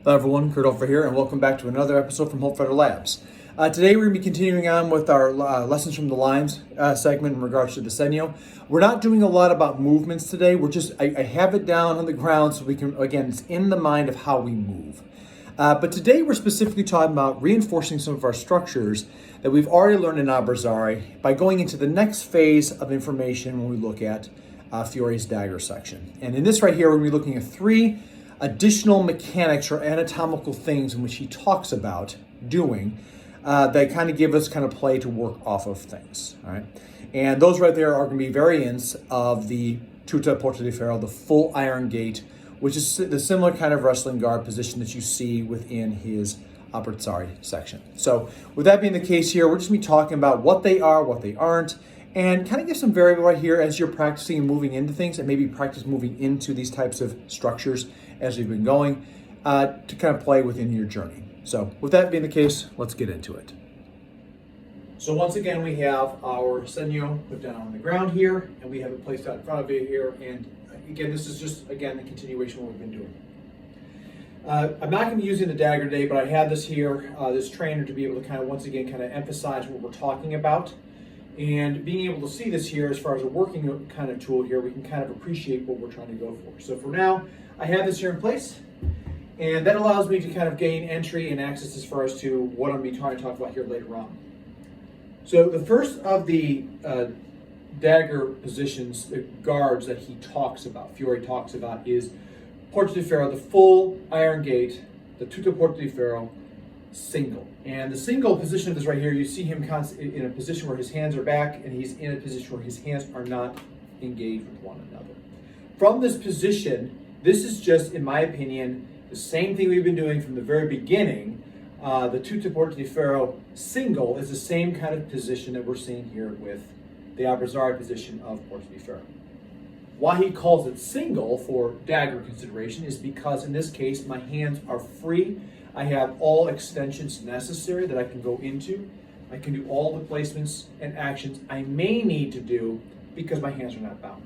Hello everyone, Kurt Hofer here, and welcome back to another episode from Hope Feather Labs. Today we're going to be continuing on with our lessons from the lines segment in regards to the Segno. We're not doing a lot about movements today. I have it down on the ground so we can, again, it's in the mind of how we move. But today we're specifically talking about reinforcing some of our structures that we've already learned in Abrazari by going into the next phase of information when we look at Fiore's dagger section. And in this right here, we're going to be looking at three additional mechanics or anatomical things in which he talks about doing that kind of give us kind of play to work off of things, all right? And those right there are going to be variants of the Tuta Porta di Ferro, the full iron gate, which is the similar kind of wrestling guard position that you see within his Abrazari section. So with that being the case here, we're just going to be talking about what they are, what they aren't, and kind of give some variable right here as you're practicing and moving into things, and maybe practice moving into these types of structures as we've been going to kind of play within your journey. So with that being the case, let's get into it. So once again, we have our Segno put down on the ground here, and we have it placed out in front of you here. And again, this is just, again, the continuation of what we've been doing. I'm not going to be using the dagger today, but I had this here, this trainer, to be able to kind of, once again, kind of emphasize what we're talking about. And being able to see this here as far as a working kind of tool here, we can kind of appreciate what we're trying to go for. So for now, I have this here in place, and that allows me to kind of gain entry and access as far as to what I'm going to be trying to talk about here later on. So the first of the dagger positions, the guards that he talks about, Fiore talks about, is Porta di Ferro, the full iron gate, the Tuta Porta di Ferro, single. And the single position of this right here, you see him in a position where his hands are back, and he's in a position where his hands are not engaged with one another. From this position, this is just, in my opinion, the same thing we've been doing from the very beginning. The Tuta Porta di Ferro single is the same kind of position that we're seeing here with the Abrazari position of Porta di Ferro. Why he calls it single for dagger consideration is because in this case, my hands are free. I have all extensions necessary that I can go into. I can do all the placements and actions I may need to do because my hands are not bound.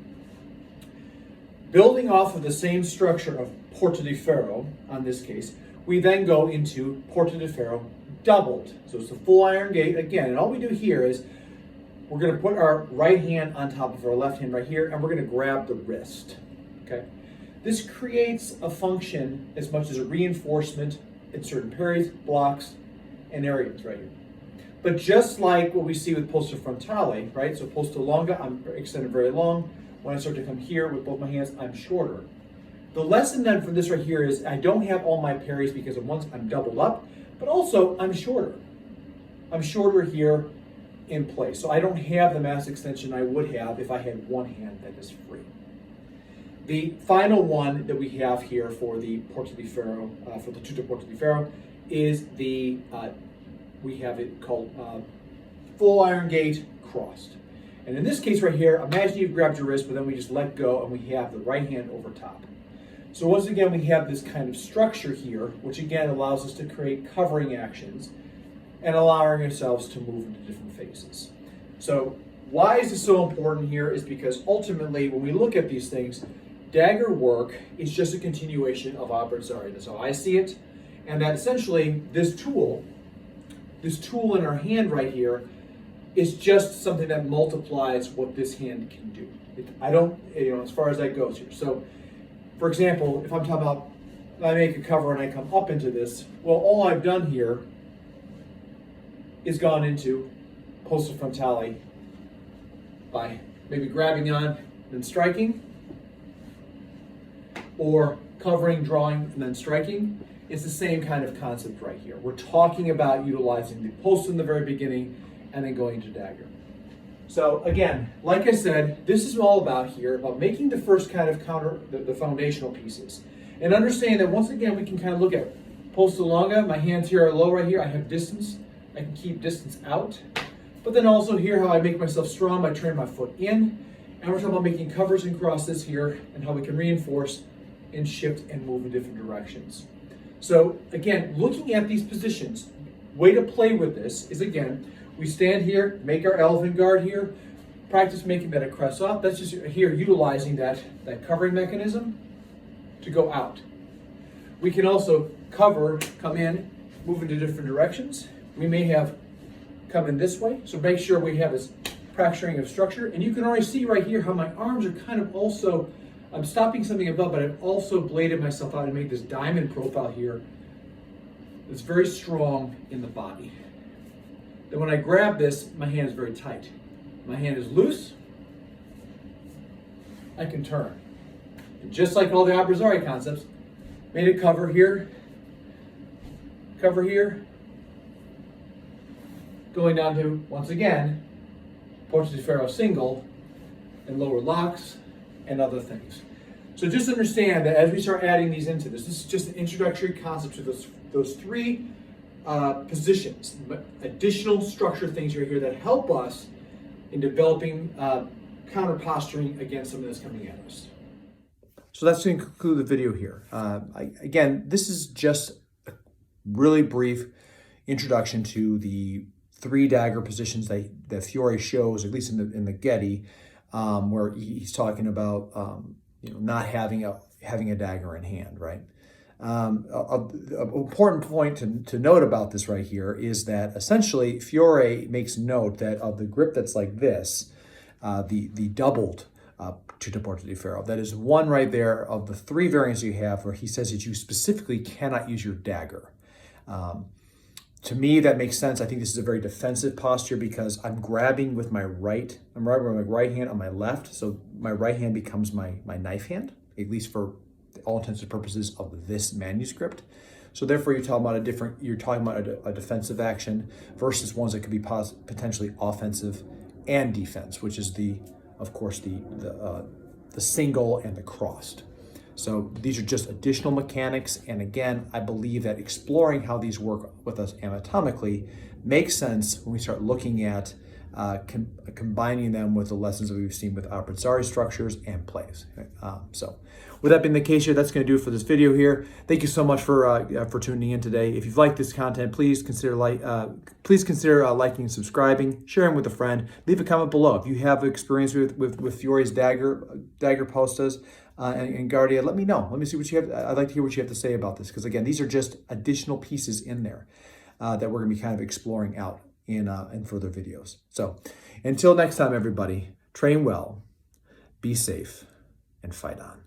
Building off of the same structure of Porta di Ferro, on this case, we then go into Porta di Ferro doubled. So it's the full iron gate again, and all we do here is we're going to put our right hand on top of our left hand right here, and we're going to grab the wrist, okay? This creates a function as much as a reinforcement in certain periods, blocks, and areas right here. But just like what we see with posta frontale, right? So posta longa, I'm extended very long. When I start to come here with both my hands, I'm shorter. The lesson then from this right here is I don't have all my parries because of once I'm doubled up, but also I'm shorter. I'm shorter here in place. So I don't have the mass extension I would have if I had one hand that is free. The final one that we have here for the Porta di Ferro, for the Tuta Porta di Ferro, is the, we have it called full iron gate crossed. And in this case right here, imagine you've grabbed your wrist, but then we just let go and we have the right hand over top. So once again, we have this kind of structure here, which again allows us to create covering actions and allowing ourselves to move into different phases. So why is this so important here is because ultimately when we look at these things, dagger work is just a continuation of Abrazari. That's how I see it. And that essentially this tool in our hand right here is just something that multiplies what this hand can do. I don't, as far as that goes here. So, for example, if I'm talking about, I make a cover and I come up into this, well, all I've done here is gone into posta frontale by maybe grabbing on and striking, or covering, drawing, and then striking. It's the same kind of concept right here. We're talking about utilizing the post in the very beginning and then going to dagger. So again, like I said, this is all about here, about making the first kind of the foundational pieces. And understand that once again, we can kind of look at posta longa, my hands here are low right here, I have distance, I can keep distance out. But then also here, how I make myself strong by turning my foot in. And we're talking about making covers and crosses here and how we can reinforce and shift and move in different directions. So again, looking at these positions, way to play with this is again, we stand here, make our elephant guard here, practice making that a crest off. That's just here utilizing that covering mechanism to go out. We can also come in, move into different directions. We may have come in this way, so make sure we have this fracturing of structure. And you can already see right here how my arms are kind of also, I'm stopping something above, but I've also bladed myself out and made this diamond profile here that's very strong in the body. Then when I grab this, my hand is very tight. My hand is loose, I can turn. And just like all the abrazari concepts, made a cover here, going down to, once again, Porta di Ferro single and lower locks and other things. So just understand that as we start adding these into this is just an introductory concept to those three positions, but additional structure things right here that help us in developing counter posturing against something that's coming at us. So that's going to conclude the video here. Again, this is just a really brief introduction to the 3 dagger positions that Fiore shows, at least in the Getty, where he's talking about not having a dagger in hand, right? An important point to note about this right here is that essentially Fiore makes note that of the grip that's like this, the doubled to Porta di Ferro, that is one right there of the 3 variants you have where he says that you specifically cannot use your dagger. To me, that makes sense. I think this is a very defensive posture because I'm grabbing with my right, I'm grabbing with my right hand on my left, so my right hand becomes my knife hand, at least for all intents and purposes of this manuscript. So therefore, you're talking about a defensive action versus ones that could be potentially offensive and defense, which is of course, the single and the crossed. So these are just additional mechanics. And again, I believe that exploring how these work with us anatomically makes sense when we start looking at combining them with the lessons that we've seen with abrazari structures and plays. So with that being the case here, that's going to do it for this video here. Thank you so much for tuning in today. If you've liked this content, please consider liking and subscribing, sharing with a friend. Leave a comment below if you have experience with Fiore's dagger postas and Guardia. Let me know. Let me see what you have. I'd like to hear what you have to say about this because again, these are just additional pieces in there that we're going to be kind of exploring out in further videos. So until next time, everybody, train well, be safe, and fight on.